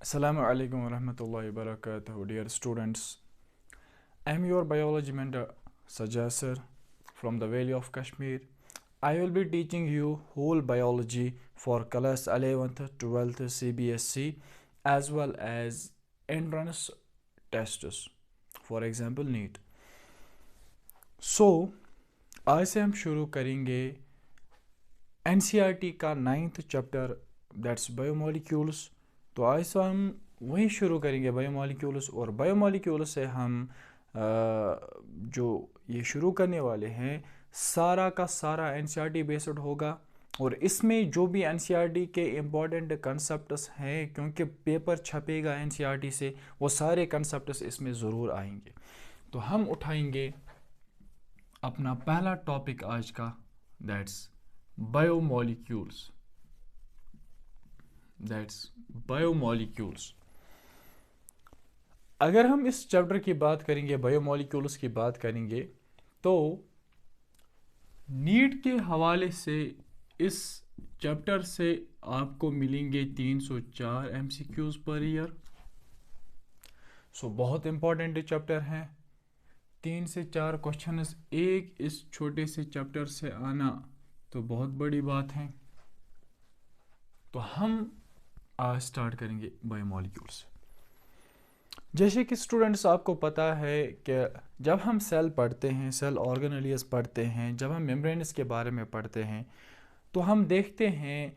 Assalamu alaikum wa rahmatullahi wa barakatuh, dear students. I am your biology mentor Sajasar from the Valley of Kashmir. I will be teaching you whole biology for class 11th, 12th CBSC as well as entrance tests, for example NEET. So, आज से हम शुरू करेंगे NCERT का 9th chapter that's biomolecules. तो आज से हम वही शुरू करेंगे बायोमोलिक्यूल्स, और बायोमोलिक्यूल्स से हम जो ये शुरू करने वाले हैं सारा का सारा NCERT बेस्ड होगा। और इसमें जो भी NCERT के इम्पोर्टेंट कंसेप्ट्स हैं, क्योंकि पेपर छपेगा NCERT से, वो सारे कंसेप्ट्स इसमें ज़रूर आएंगे। तो हम उठाएंगे अपना पहला टॉपिक आज का, दैट्स बायोमोलिक्यूल्स। अगर हम इस चैप्टर की बात करेंगे, बायोमोलिक्यूल्स की बात करेंगे, तो नीट के हवाले से इस चैप्टर से आपको मिलेंगे 304 MCQs पर ईयर। सो बहुत इंपॉर्टेंट चैप्टर हैं। 3 से 4 क्वेश्चंस एक इस छोटे से चैप्टर से आना तो बहुत बड़ी बात है। तो हम आज स्टार्ट करेंगे बायोमोलिक्यूल्स। जैसे कि स्टूडेंट्स आपको पता है कि जब हम सेल पढ़ते हैं, सेल ऑर्गेनेलियस पढ़ते हैं, जब हम मेम्ब्रेन्स के बारे में पढ़ते हैं, तो हम देखते हैं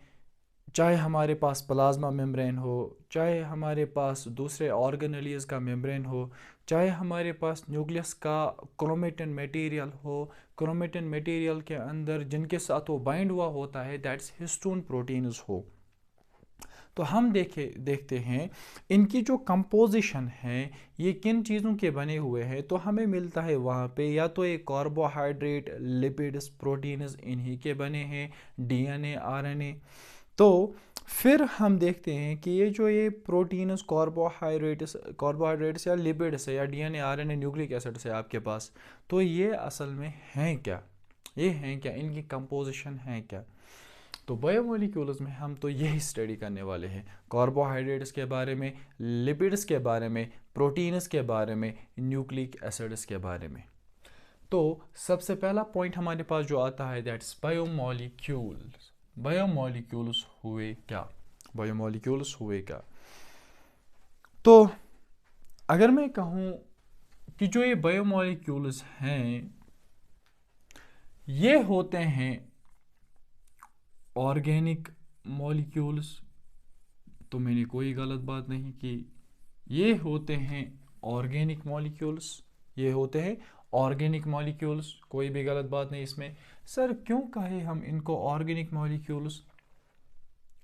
चाहे हमारे पास प्लाज्मा मेम्ब्रेन हो, चाहे हमारे पास दूसरे ऑर्गेनेलियस का मेम्ब्रेन हो, चाहे हमारे पास न्यूक्लियस का क्रोमेटिन मटेरियल हो, क्रोमेटिन मटेरियल के अंदर जिनके साथ वो बाइंड हुआ होता है दैट्स हिस्टोन प्रोटीन्स हो, तो हम देखते हैं इनकी जो कंपोजिशन है ये किन चीज़ों के बने हुए हैं। तो हमें मिलता है वहाँ पे या तो ये कार्बोहाइड्रेट, लिपिड्स, प्रोटीन्स इन्हीं के बने हैं, DNA, RNA। तो फिर हम देखते हैं कि ये प्रोटीन्स, कार्बोहाइड्रेट्स या लिपिड्स है या DNA, RNA, न्यूक्लिक एसिड्स है आपके पास, तो ये असल में हैं क्या, इनकी कंपोजिशन है क्या। तो बायोमोलिक्यूल्स में हम तो यही स्टडी करने वाले हैं, कार्बोहाइड्रेट्स के बारे में, लिपिड्स के बारे में, प्रोटीन्स के बारे में, न्यूक्लिक एसिड्स के बारे में। तो सबसे पहला पॉइंट हमारे पास जो आता है दैट्स बायोमोलिक्यूल्स। बायोमोलिक्यूल्स हुए क्या। तो अगर मैं कहूँ कि जो ये बायोमोलिक्यूल्स हैं ये होते हैं ऑर्गेनिक मॉलिक्यूल्स, तो मैंने कोई गलत बात नहीं की। ये होते हैं ऑर्गेनिक मॉलिक्यूल्स, कोई भी गलत बात नहीं इसमें। सर क्यों कहे हम इनको ऑर्गेनिक मॉलिक्यूल्स?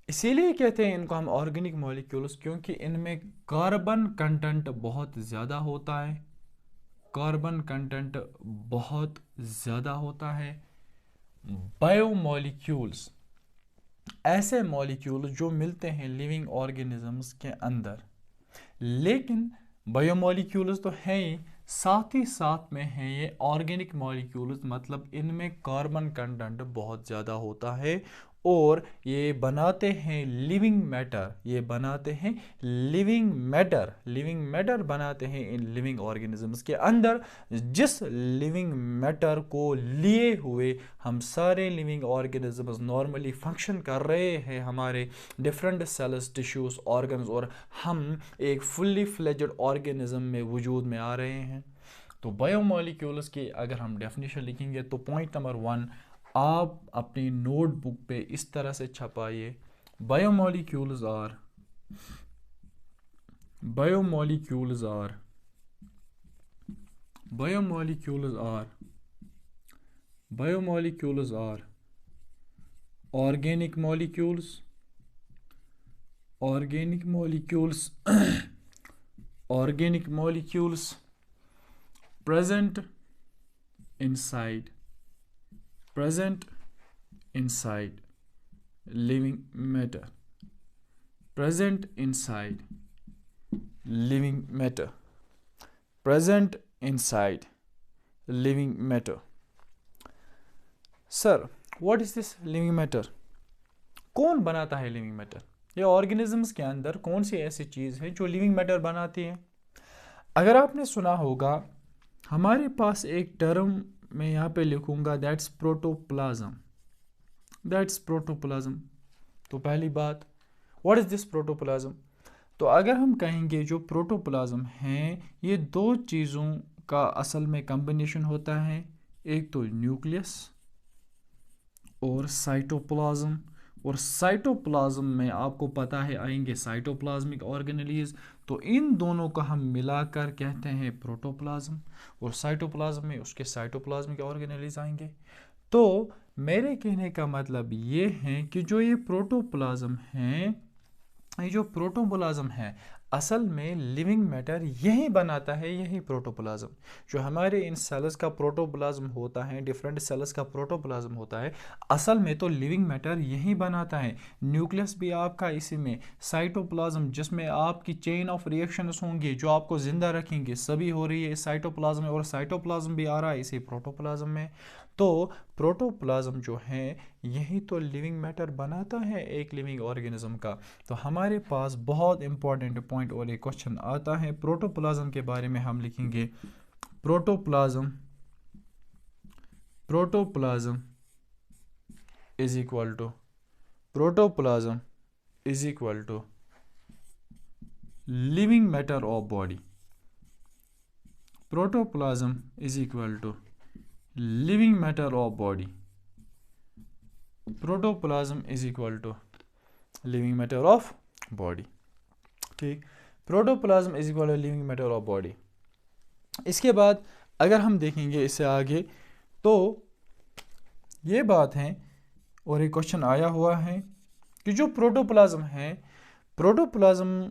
इसीलिए कहते हैं इनको हम ऑर्गेनिक मॉलिक्यूल्स क्योंकि इनमें कार्बन कंटेंट बहुत ज़्यादा होता है। बायोमोलिक्यूल्स ऐसे मॉलिक्यूल जो मिलते हैं लिविंग ऑर्गेनिजम्स के अंदर, लेकिन बायोमोलिक्यूल्स तो हैं ही, साथ ही साथ में हैं ये ऑर्गेनिक मॉलिक्यूल्स, मतलब इनमें कार्बन कंटेंट बहुत ज़्यादा होता है और ये बनाते हैं लिविंग मैटर बनाते हैं इन लिविंग ऑर्गेनिजम्स के अंदर, जिस लिविंग मैटर को लिए हुए हम सारे लिविंग ऑर्गेनिजम्स नॉर्मली फंक्शन कर रहे हैं, हमारे डिफरेंट सेल्स, टिश्यूज, ऑर्गन्स, और हम एक फुल्ली फ्लेज्ड ऑर्गेनिज्म में वजूद में आ रहे हैं। तो बायोमोलिक्यूल्स की अगर हम डेफिनेशन लिखेंगे तो पॉइंट नंबर 1 आप अपनी नोटबुक पे इस तरह से छपाइए, biomolecules are organic molecules present inside living matter, present inside living matter. Sir, what is this living matter? कौन बनाता है लिविंग मैटर? या ऑर्गेनिजम्स के अंदर कौन सी ऐसी चीज़ है जो लिविंग मैटर बनाती है। अगर आपने सुना होगा, हमारे पास एक टर्म मैं यहाँ पे लिखूंगा, दैट्स प्रोटोप्लाज्म। That's protoplasm. तो पहली बात, व्हाट इज दिस प्रोटोप्लाज्म? तो अगर हम कहेंगे जो प्रोटोप्लाज्म हैं, ये दो चीज़ों का असल में कम्बिनेशन होता है, एक तो न्यूक्लियस और साइटोप्लाज्म। और साइटोप्लाज्म में आपको पता है आएंगे साइटोप्लाज्मिक ऑर्गेनेलीज, तो इन दोनों को हम मिलाकर कहते हैं प्रोटोप्लाज्म, और साइटोप्लाज्म में उसके साइटोप्लाज्मिक ऑर्गेनेलीज आएंगे। तो मेरे कहने का मतलब ये है कि जो ये प्रोटोप्लाज्म है, ये जो प्रोटोप्लाज्म है असल में लिविंग मैटर यही बनाता है, यही प्रोटोप्लाज्म। जो हमारे इन सेल्स का प्रोटोप्लाज्म होता है, डिफरेंट सेल्स का प्रोटोप्लाज्म होता है, असल में तो लिविंग मैटर यही बनाता है। न्यूक्लियस भी आपका इसी में, साइटोप्लाज्म जिसमें आपकी चेन ऑफ रिएक्शंस होंगी जो आपको जिंदा रखेंगे, सभी हो रही है इस साइटोप्लाज्म में, और साइटोप्लाज्म भी आ रहा है इसी प्रोटोप्लाज्म में। तो प्रोटोप्लाज्म जो है यही तो लिविंग मैटर बनाता है एक लिविंग ऑर्गेनिज्म का। तो हमारे पास बहुत इंपॉर्टेंट पॉइंट और एक क्वेश्चन आता है प्रोटोप्लाज्म के बारे में। हम लिखेंगे protoplasm protoplasm is equal to protoplasm is equal to living matter of body. Protoplasm is equal to living matter of body. Protoplasm is equal to living matter of body. ठीक, protoplasm is equal to living matter of body. इसके बाद अगर हम देखेंगे इससे आगे, तो ये बात है, और एक क्वेश्चन आया हुआ है कि जो प्रोटोप्लाज्म है, प्रोटोप्लाज्म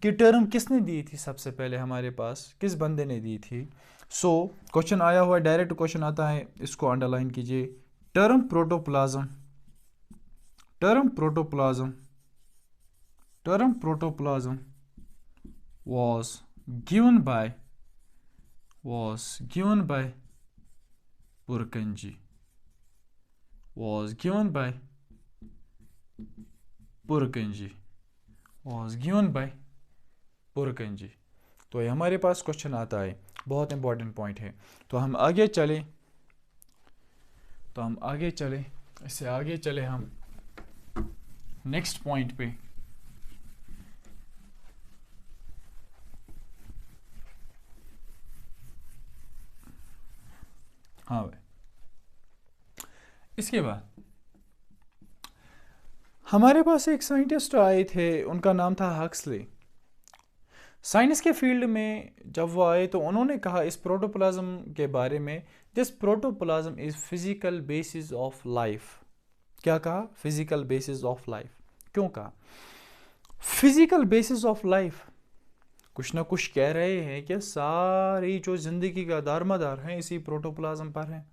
की टर्म किसने दी थी सबसे पहले हमारे पास, किस बंदे ने दी थी? सो क्वेश्चन आया हुआ है, डायरेक्ट क्वेश्चन आता है, इसको अंडरलाइन कीजिए। Term protoplasm was given by Purkinje। तो ये हमारे पास क्वेश्चन आता है, बहुत इंपॉर्टेंट पॉइंट है। तो हम आगे चले, इससे आगे चले हम नेक्स्ट पॉइंट पे। हाँ भाई, इसके बाद हमारे पास एक साइंटिस्ट आए थे, उनका नाम था हक्सले। साइंस के फील्ड में जब वो आए तो उन्होंने कहा इस प्रोटोप्लाज्म के बारे में, this protoplasm is physical basis of life. क्या कहा? Physical basis of life. क्यों कहा फिजिकल बेसिस ऑफ लाइफ? कुछ ना कुछ कह रहे हैं कि सारी जो जिंदगी का दारमदार है इसी प्रोटोप्लाज्म पर है।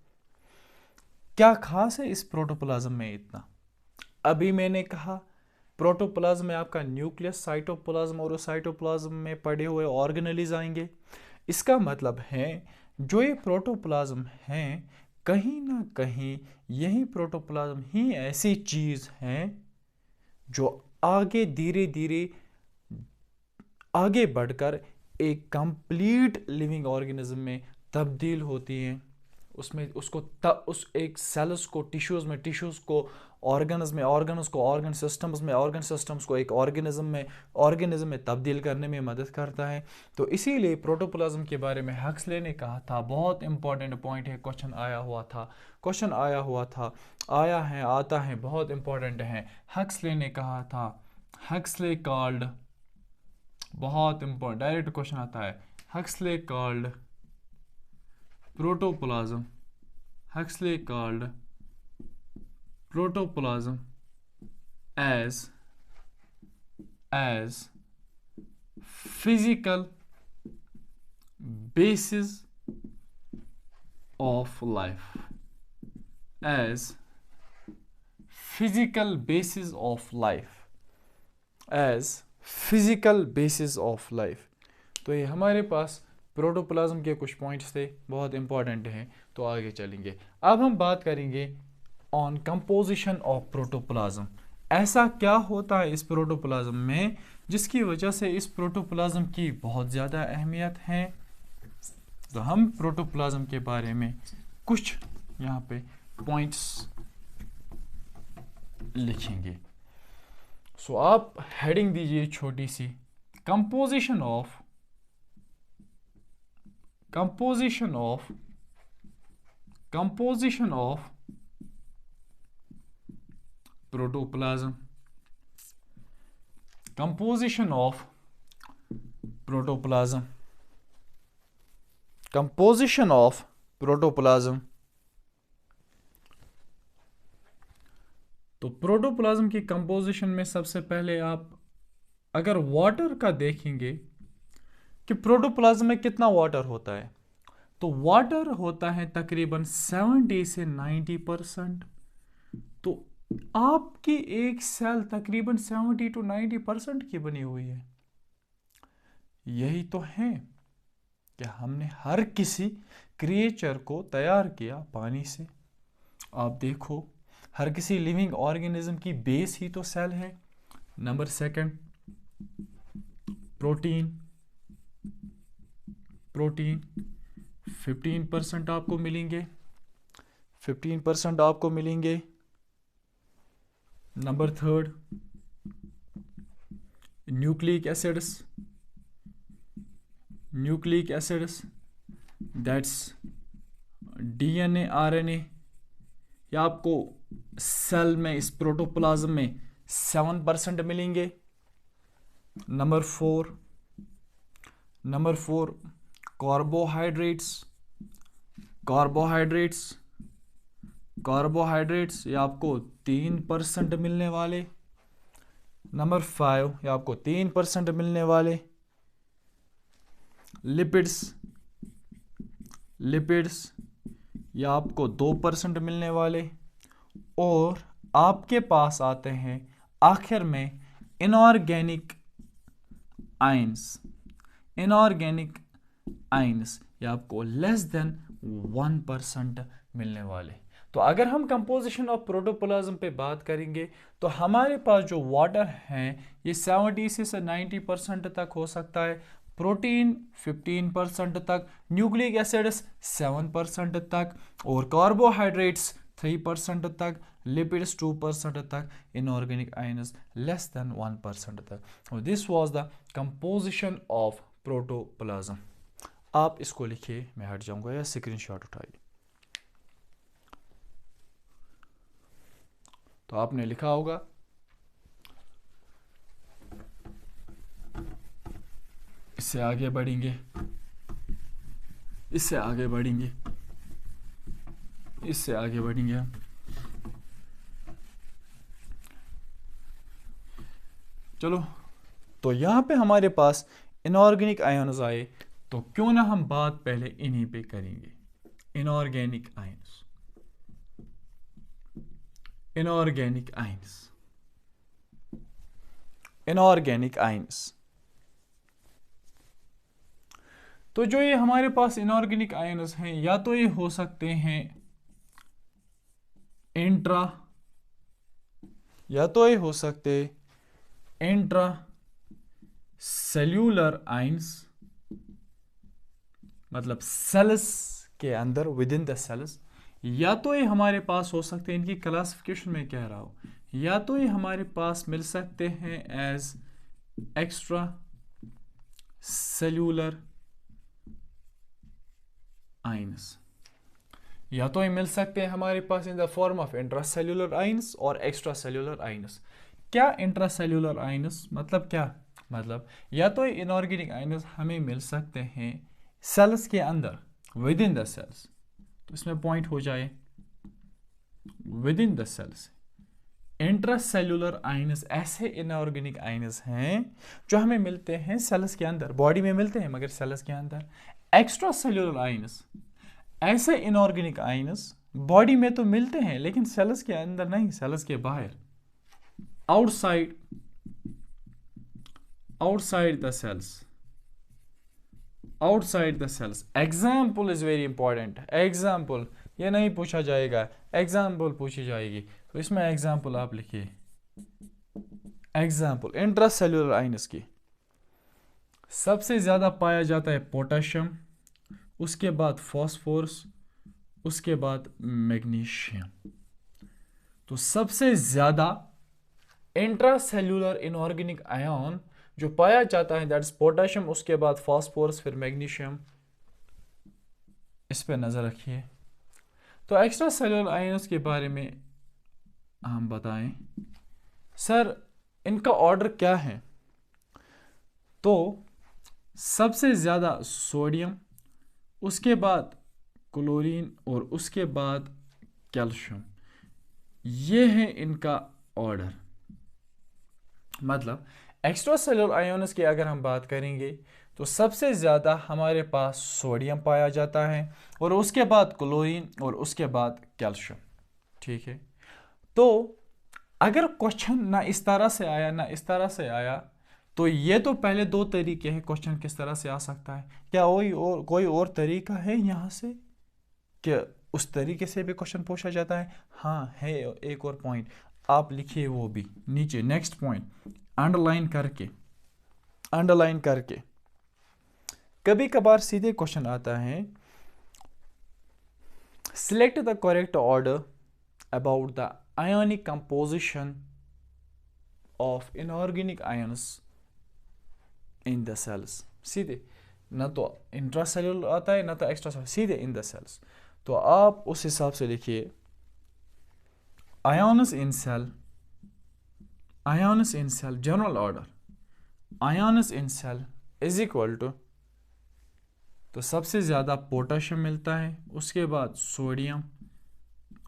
क्या खास है इस प्रोटोप्लाज्म में इतना? अभी मैंने कहा प्रोटोप्लाज्म में आपका न्यूक्लियस, साइटोप्लाज्म, और साइटोप्लाज्म में पड़े हुए ऑर्गेनेलीज आएंगे। इसका मतलब है जो ये प्रोटोप्लाज्म हैं, कहीं ना कहीं यही प्रोटोप्लाज्म ही ऐसी चीज है जो आगे धीरे धीरे आगे बढ़कर एक कंप्लीट लिविंग ऑर्गेनिज्म में तब्दील होती हैं। उसमें उसको उस एक सेल्स को टिश्यूज़ को ऑर्गन्स को ऑर्गन सिस्टम्स को एक ऑर्गेनिज्म में तब्दील करने में मदद करता है। तो इसीलिए प्रोटोप्लाज्म के बारे में हक्सले ने कहा था, बहुत इंपॉर्टेंट पॉइंट है, क्वेश्चन आया हुआ था, आता है, बहुत इंपॉर्टेंट है। हक्सले ने कहा था, हक्सले कॉल्ड, बहुत इंपॉर्टेंट, डायरेक्ट क्वेश्चन आता है, Huxley called protoplasm as physical basis of life, as physical basis of life। तो ये हमारे पास प्रोटोप्लाज्म के कुछ पॉइंट्स थे, बहुत इंपॉर्टेंट हैं। तो आगे चलेंगे, अब हम बात करेंगे ऑन कंपोजिशन ऑफ प्रोटोप्लाज्म ऐसा क्या होता है इस प्रोटोप्लाज्म में जिसकी वजह से इस प्रोटोप्लाज्म की बहुत ज़्यादा अहमियत है। तो हम प्रोटोप्लाज्म के बारे में कुछ यहाँ पे पॉइंट्स लिखेंगे। सो आप हेडिंग दीजिए छोटी सी, composition of protoplasm, composition of protoplasm। तो प्रोटोप्लाज्म की कंपोजिशन में सबसे पहले आप अगर वाटर का देखेंगे कि प्रोटोप्लाज्म में कितना वाटर होता है, तो वाटर होता है तकरीबन 70 से 90%। तो आपकी एक सेल तकरीबन 70 to 90% की बनी हुई है। यही तो है कि हमने हर किसी क्रिएचर को तैयार किया पानी से। आप देखो हर किसी लिविंग ऑर्गेनिज्म की बेस ही तो सेल है। नंबर सेकंड, प्रोटीन 15% आपको मिलेंगे। Number third, nucleic acids that's DNA RNA, या आपको सेल में इस प्रोटोप्लाज्म में 7% मिलेंगे। नंबर फोर कार्बोहाइड्रेट्स ये आपको 3% मिलने वाले। नंबर 5 ये आपको 3% मिलने वाले। लिपिड्स ये आपको 2% मिलने वाले। और आपके पास आते हैं आखिर में इनऑर्गेनिक आयंस ये आपको लेस देन 1% मिलने वाले। तो अगर हम कंपोजिशन ऑफ प्रोटोप्लाज्म पे बात करेंगे तो हमारे पास जो वाटर है ये 70 से 90% तक हो सकता है, प्रोटीन 15% तक, न्यूक्लिक एसिड्स 7% तक, और कार्बोहाइड्रेट्स 3% तक, लिपिड्स 2% तक, इनऑर्गेनिक आयंस लेस देन 1% तक। This was the composition of protoplasm. आप इसको लिखिए, मैं हट जाऊंगा या स्क्रीनशॉट उठाइए। तो आपने लिखा होगा इससे आगे बढ़ेंगे चलो, तो यहां पे हमारे पास इनऑर्गेनिक आयंस आए, तो क्यों ना हम बात पहले इन्हीं पे करेंगे। Inorganic ions. तो जो ये हमारे पास इनऑर्गेनिक आयंस हैं, या तो ये हो सकते हैं इंट्रा सेल्यूलर आयंस, मतलब सेल्स के अंदर, विद इन द सेल्स। या तो ये हमारे पास हो सकते हैं, इनकी क्लासिफिकेशन में कह रहा हूं, या तो ये हमारे पास मिल सकते हैं एज एक्स्ट्रा सेल्यूलर आयंस, या तो ये मिल सकते हैं हमारे पास in the form of intracellular ions और एक्स्ट्रा सेल्यूलर आयंस। क्या इंट्रासेल्यूलर आयंस मतलब क्या? मतलब या तो इनऑर्गेनिक आयंस हमें मिल सकते हैं सेल्स के अंदर, विद इन द सेल्स, तो इसमें पॉइंट हो जाए within the cells. Intracellular ions ऐसे इनऑर्गेनिक आयंस हैं जो हमें मिलते हैं सेल्स के अंदर, बॉडी में मिलते हैं मगर सेल्स के अंदर। एक्स्ट्रा सेल्यूलर आयंस ऐसे इनऑर्गेनिक आयंस बॉडी में तो मिलते हैं लेकिन सेल्स के अंदर नहीं, सेल्स के बाहर, outside the cells. Example is very important. Example ये नहीं पूछा जाएगा, एग्जाम्पल पूछी जाएगी, तो इसमें एग्जाम्पल आप लिखिए। एग्जाम्पल इंट्रासेल्यूलर आयंस की, सबसे ज़्यादा पाया जाता है पोटेशियम, उसके बाद फॉस्फोरस, उसके बाद मैग्नीशियम। तो सबसे ज़्यादा इंट्रासेल्यूलर इनऑर्गेनिक आयन जो पाया जाता है दैट इज पोटेशियम, उसके बाद फॉस्फोरस, फिर मैग्नीशियम। इस पे नज़र रखिए। तो एक्स्ट्रा सेल्यूलर आयंस के बारे में हम बताएं, सर इनका ऑर्डर क्या है? तो सबसे ज़्यादा सोडियम, उसके बाद क्लोरीन और उसके बाद कैल्शियम, ये है इनका ऑर्डर। मतलब एक्स्ट्रा सेल्यूलर आयंस की अगर हम बात करेंगे तो सबसे ज़्यादा हमारे पास सोडियम पाया जाता है और उसके बाद क्लोरीन और उसके बाद कैल्शियम। ठीक है, तो अगर क्वेश्चन ना इस तरह से आया ना इस तरह से आया, तो ये तो पहले दो तरीके हैं क्वेश्चन किस तरह से आ सकता है। क्या कोई और तरीका है यहाँ से कि उस तरीके से भी क्वेश्चन पूछा जाता है? हाँ है, एक और पॉइंट आप लिखिए वो भी नीचे, नेक्स्ट पॉइंट अंडरलाइन करके कभी कभार सीधे क्वेश्चन आता है, select the correct order about the ionic composition of inorganic ions in the cells. सीधे ना तो इंट्रासेल्यूलर आता है ना तो एक्स्ट्रा सेल्यूलर, सीधे इन द सेल्स। तो आप उस हिसाब से लिखिए ions in cell general order ions in cell is equal to, तो सबसे ज़्यादा पोटेशियम मिलता है, उसके बाद सोडियम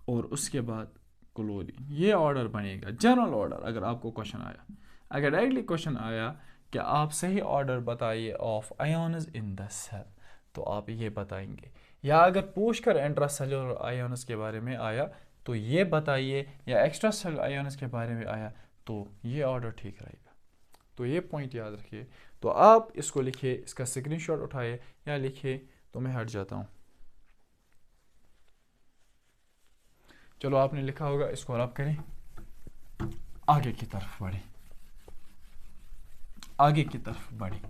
और उसके बाद क्लोरीन। ये ऑर्डर बनेगा जनरल ऑर्डर। अगर आपको क्वेश्चन आया, अगर डायरेक्टली क्वेश्चन आया कि आप सही ऑर्डर बताइए of ions in the cell, तो आप ये बताएंगे। या अगर पूछकर इंट्रासेल्यूलर आयंस के बारे में आया तो ये बताइए, या एक्स्ट्रा सेल्यूलर आयंस के बारे में आया तो ये ऑर्डर ठीक रहेगा। तो ये पॉइंट याद रखिए। तो आप इसको लिखिए, इसका स्क्रीनशॉट उठाइए या लिखिए। तो मैं हट जाता हूँ। चलो आपने लिखा होगा, इसको रब करें, आगे की तरफ बढ़े, आगे की तरफ बढ़े,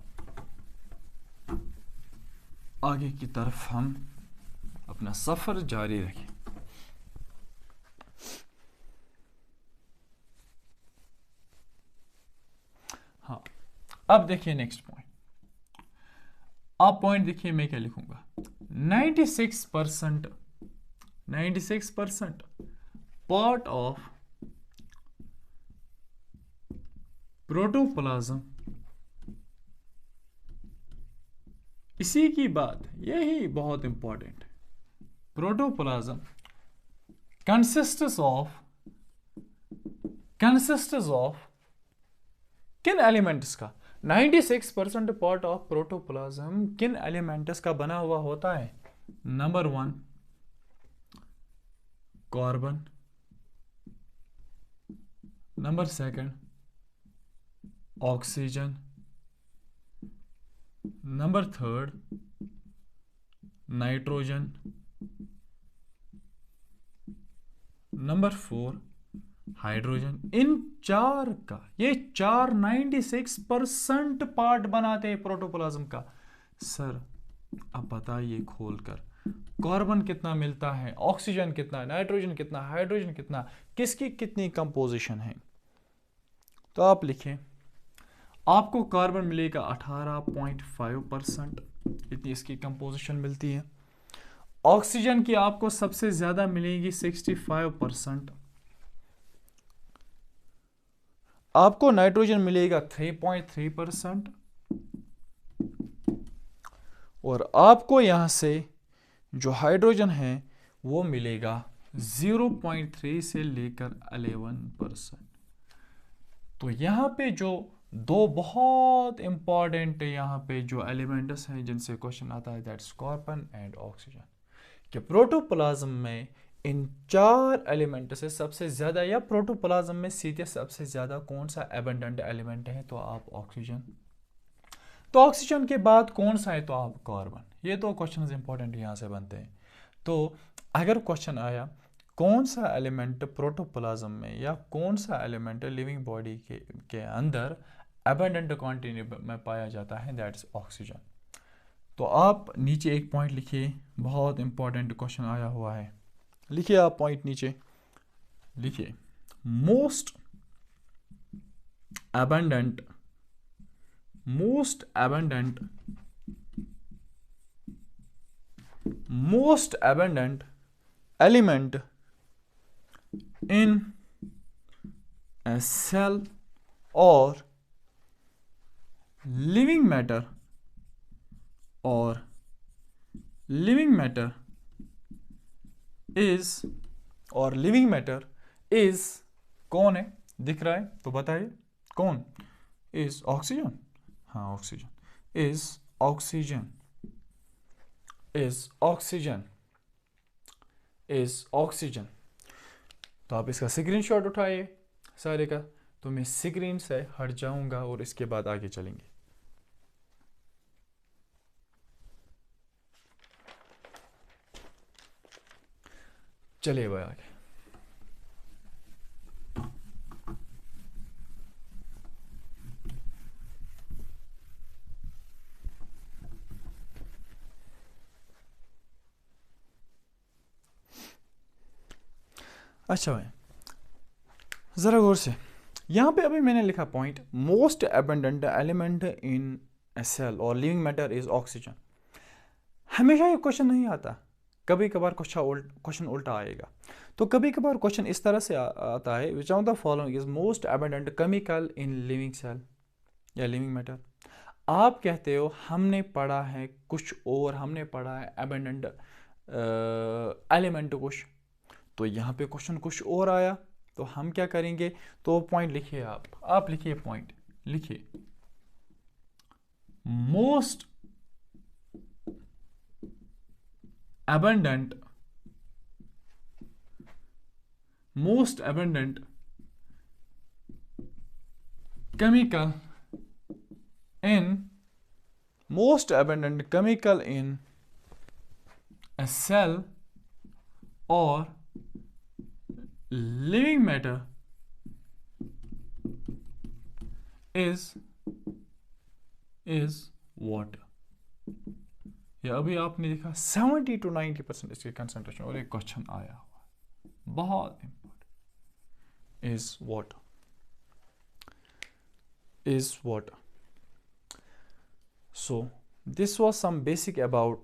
आगे की तरफ हम अपना सफर जारी रखें। हाँ, अब देखिए नेक्स्ट पॉइंट। आप पॉइंट देखिए, मैं क्या लिखूंगा, 96% पार्ट ऑफ प्रोटोप्लाज्म, इसी की बात, यही बहुत इंपॉर्टेंट है। प्रोटोप्लाज्म कंसिस्ट्स ऑफ किन एलिमेंट्स का? 96% पार्ट ऑफ प्रोटोप्लाज्म किन एलिमेंट्स का बना हुआ होता है? Number 1 carbon, number 2 oxygen, number 3 nitrogen, number 4 hydrogen. इन चार का, ये चार 96% पार्ट बनाते हैं प्रोटोप्लाज्म का। सर अब बताइए खोलकर, कार्बन कितना मिलता है, ऑक्सीजन कितना, नाइट्रोजन कितना, हाइड्रोजन कितना, किसकी कितनी कंपोजिशन है? तो आप लिखें, आपको कार्बन मिलेगा 18.5%, इतनी इसकी कंपोजिशन मिलती है। ऑक्सीजन की आपको सबसे ज्यादा मिलेगी 65%, आपको नाइट्रोजन मिलेगा 3.3%, और आपको यहां से जो हाइड्रोजन है वो मिलेगा 0.3 से लेकर 11%। तो यहाँ पे जो दो बहुत इंपॉर्टेंट यहाँ पे जो एलिमेंट्स हैं जिनसे क्वेश्चन आता है, दैट्स कार्बन एंड ऑक्सीजन। कि प्रोटोप्लाज्म में इन चार एलिमेंट से सबसे ज़्यादा, या प्रोटोप्लाज्म में सीधे सबसे ज़्यादा कौन सा एबंडेंट एलिमेंट है? तो आप ऑक्सीजन। तो ऑक्सीजन के बाद कौन सा है? तो आप कार्बन। ये दो क्वेश्चन इंपॉर्टेंट यहाँ से बनते हैं। तो अगर क्वेश्चन आया कौन सा एलिमेंट प्रोटोप्लाज्म में या कौन सा एलिमेंट लिविंग बॉडी के अंदर अबंडेंट क्वांटिटी में पाया जाता है, दैट इज ऑक्सीजन। तो आप नीचे एक पॉइंट लिखिए, बहुत इंपॉर्टेंट क्वेश्चन आया हुआ है, लिखिए आप पॉइंट नीचे लिखिए, most abundant element in a cell or living matter is कौन है, दिख रहा है तो बताइए कौन, is ऑक्सीजन, हाँ ऑक्सीजन, is ऑक्सीजन। तो आप इसका स्क्रीनशॉट उठाइए सारे का, तो मैं स्क्रीन से हट जाऊंगा और इसके बाद आगे चलेंगे। चलिए भाई आगे। अच्छा भाई ज़रा गौर से, यहाँ पे अभी मैंने लिखा point, most abundant element in a cell और लिविंग मैटर इज ऑक्सीजन। हमेशा ये क्वेश्चन नहीं आता, कभी कभार क्वेश्चन उल्टा आएगा। तो कभी कभार क्वेश्चन इस तरह से आता है, which of the following is most abundant chemical in living cell या लिविंग मैटर। आप कहते हो हमने पढ़ा है कुछ और, हमने पढ़ा है एबंडेंट एलिमेंट कुछ, तो यहाँ पे क्वेश्चन कुछ और आया, तो हम क्या करेंगे, तो पॉइंट लिखिए आप लिखिए पॉइंट लिखिए, most abundant chemical in a cell or living matter is water। या अभी आपने देखा 70 to 90% इसके कंसंट्रेशन, और एक क्वेश्चन आया हुआ बहुत important, is water। So this was some basic about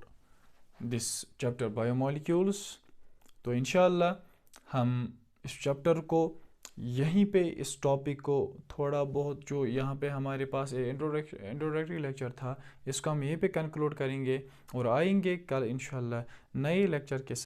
this chapter biomolecules। तो इंशाल्लाह हम इस चैप्टर को यहीं पे, इस टॉपिक को थोड़ा बहुत जो यहाँ पे हमारे पास इंट्रोडक्टरी लेक्चर था, इसको हम यहीं पे कंक्लूड करेंगे और आएंगे कल इंशाल्लाह नए लेक्चर के साथ।